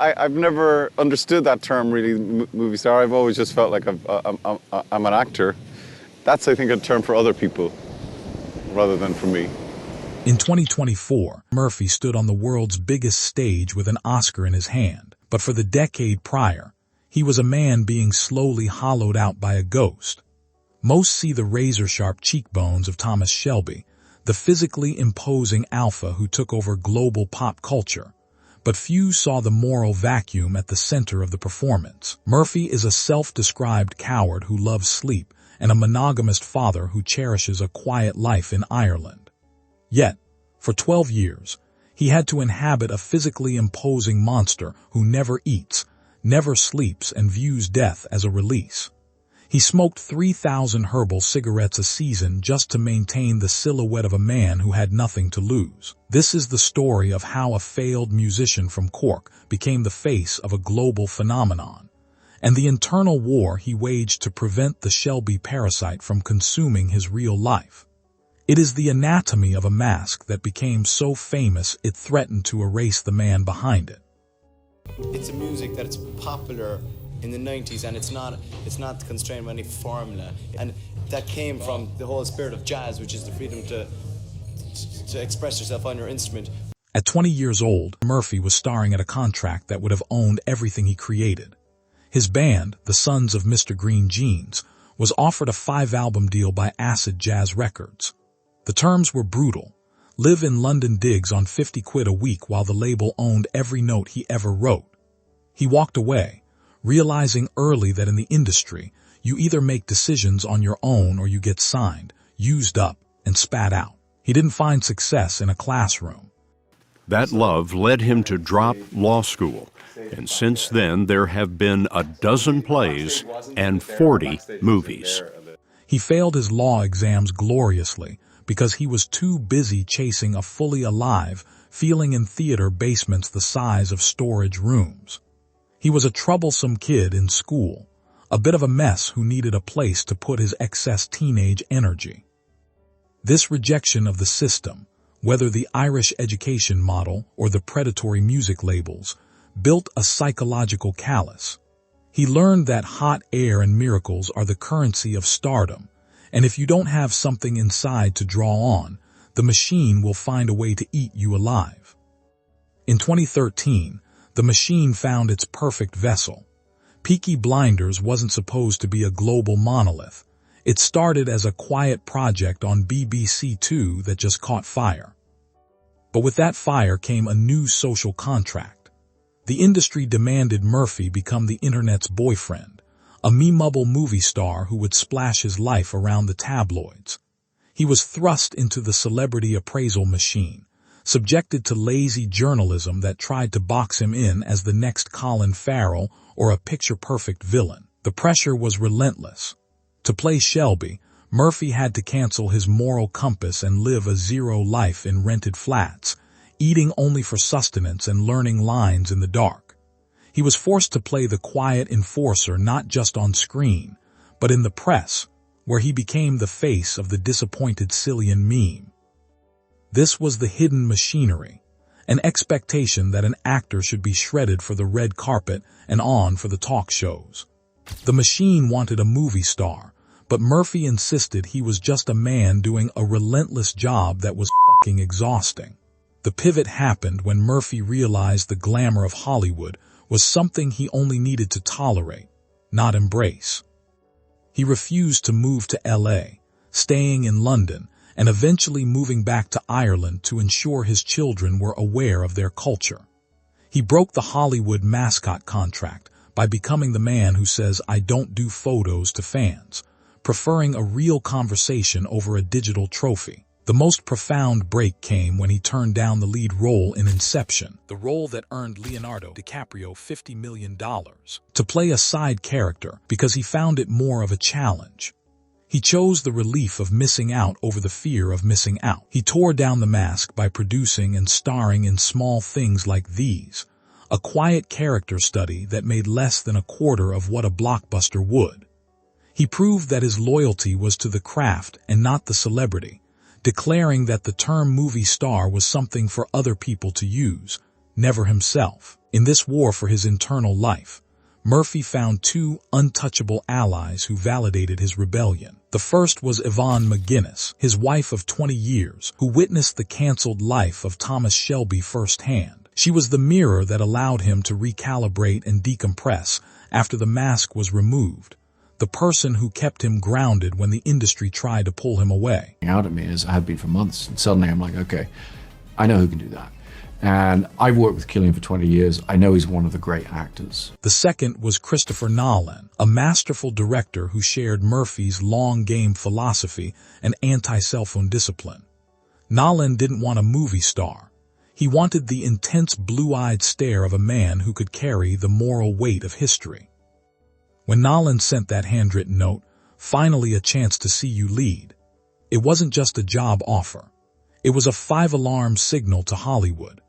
I've never understood that term really, movie star. I've always just felt like I'm an actor. That's, I think, a term for other people rather than for me. In 2024, Murphy stood on the world's biggest stage with an Oscar in his hand. But for the decade prior, he was a man being slowly hollowed out by a ghost. Most see the razor-sharp cheekbones of Thomas Shelby, the physically imposing alpha who took over global pop culture. But few saw the moral vacuum at the center of the performance. Murphy is a self-described coward who loves sleep and a monogamous father who cherishes a quiet life in Ireland. Yet, for 12 years, he had to inhabit a physically imposing monster who never eats, never sleeps, and views death as a release. He smoked 3,000 herbal cigarettes a season just to maintain the silhouette of a man who had nothing to lose. This is the story of how a failed musician from Cork became the face of a global phenomenon, and the internal war he waged to prevent the Shelby parasite from consuming his real life. It is the anatomy of a mask that became so famous it threatened to erase the man behind it. It's a music that's popular in the 90s, and it's not constrained by any formula, and that came from the whole spirit of jazz, which is the freedom to express yourself on your instrument. At 20 years old, Murphy was starring at a contract that would have owned everything he created. His band, the Sons of Mr. Green Jeans, was offered a 5-album deal by Acid Jazz Records. The terms were brutal. Live in London digs on 50 quid a week while the label owned every note he ever wrote. He walked away, realizing early that in the industry, you either make decisions on your own or you get signed, used up, and spat out. He didn't find success in a classroom. That love led him to drop law school, and since then there have been a dozen plays and 40 movies. He failed his law exams gloriously because he was too busy chasing a fully alive feeling in theater basements the size of storage rooms. He was a troublesome kid in school, a bit of a mess who needed a place to put his excess teenage energy. This rejection of the system, whether the Irish education model or the predatory music labels, built a psychological callus. He learned that hot air and miracles are the currency of stardom, and if you don't have something inside to draw on, the machine will find a way to eat you alive. In 2013, the machine found its perfect vessel. Peaky Blinders wasn't supposed to be a global monolith. It started as a quiet project on BBC Two that just caught fire. But with that fire came a new social contract. The industry demanded Murphy become the internet's boyfriend, a memeable movie star who would splash his life around the tabloids. He was thrust into the Celebrity Appraisal Machine, subjected to lazy journalism that tried to box him in as the next Colin Farrell or a picture-perfect villain. The pressure was relentless. To play Shelby, Murphy had to cancel his moral compass and live a zero life in rented flats, eating only for sustenance and learning lines in the dark. He was forced to play the quiet enforcer not just on screen, but in the press, where he became the face of the disappointed Cillian meme. This was the hidden machinery, an expectation that an actor should be shredded for the red carpet and on for the talk shows. The machine wanted a movie star, but Murphy insisted he was just a man doing a relentless job that was fucking exhausting. The pivot happened when Murphy realized the glamour of Hollywood was something he only needed to tolerate, not embrace. He refused to move to LA, staying in London, and eventually moving back to Ireland to ensure his children were aware of their culture. He broke the Hollywood mascot contract by becoming the man who says, "I don't do photos" to fans, preferring a real conversation over a digital trophy. The most profound break came when he turned down the lead role in Inception, the role that earned Leonardo DiCaprio $50 million, to play a side character because he found it more of a challenge. He chose the relief of missing out over the fear of missing out. He tore down the mask by producing and starring in Small Things Like These, a quiet character study that made less than a quarter of what a blockbuster would. He proved that his loyalty was to the craft and not the celebrity, declaring that the term movie star was something for other people to use, never himself. In this war for his internal life, Murphy found two untouchable allies who validated his rebellion. The first was Yvonne McGinnis, his wife of 20 years, who witnessed the canceled life of Thomas Shelby firsthand. She was the mirror that allowed him to recalibrate and decompress after the mask was removed, the person who kept him grounded when the industry tried to pull him away. Out at me as I had been for months, and suddenly I'm like, okay, I know who can do that. And I've worked with Cillian for 20 years. I know he's one of the great actors. The second was Christopher Nolan, a masterful director who shared Murphy's long-game philosophy and anti-cell phone discipline. Nolan didn't want a movie star. He wanted the intense blue-eyed stare of a man who could carry the moral weight of history. When Nolan sent that handwritten note, "Finally a chance to see you lead," it wasn't just a job offer. It was a 5-alarm signal to Hollywood.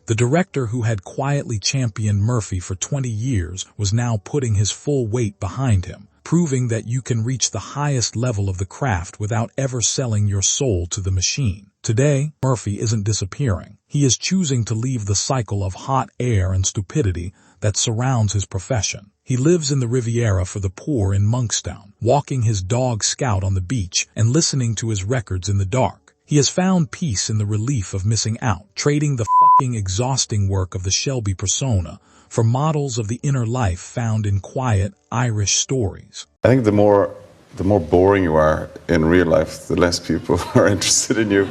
The director who had quietly championed Murphy for 20 years was now putting his full weight behind him, proving that you can reach the highest level of the craft without ever selling your soul to the machine. Today, Murphy isn't disappearing. He is choosing to leave the cycle of hot air and stupidity that surrounds his profession. He lives in the Riviera for the poor in Monkstown, walking his dog Scout on the beach and listening to his records in the dark. He has found peace in the relief of missing out, trading the fucking exhausting work of the Shelby persona for models of the inner life found in quiet Irish stories. I think the more boring you are in real life, the less people are interested in you.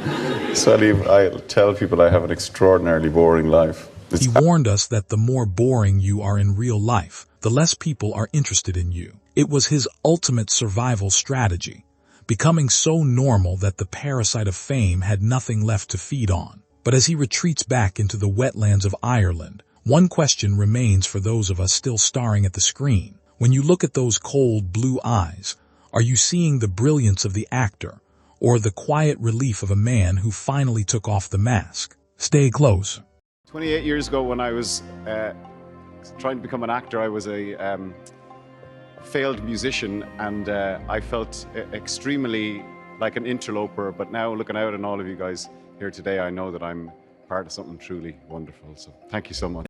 So I tell people I have an extraordinarily boring life. He warned us that the more boring you are in real life, the less people are interested in you. It was his ultimate survival strategy, becoming so normal that the parasite of fame had nothing left to feed on. But as he retreats back into the wetlands of Ireland, one question remains for those of us still staring at the screen. When you look at those cold blue eyes, are you seeing the brilliance of the actor or the quiet relief of a man who finally took off the mask? Stay close. 28 years ago, when I was trying to become an actor, I was a failed musician, and I felt extremely like an interloper. But now, looking out on all of you guys here today, I know that I'm part of something truly wonderful. So thank you so much.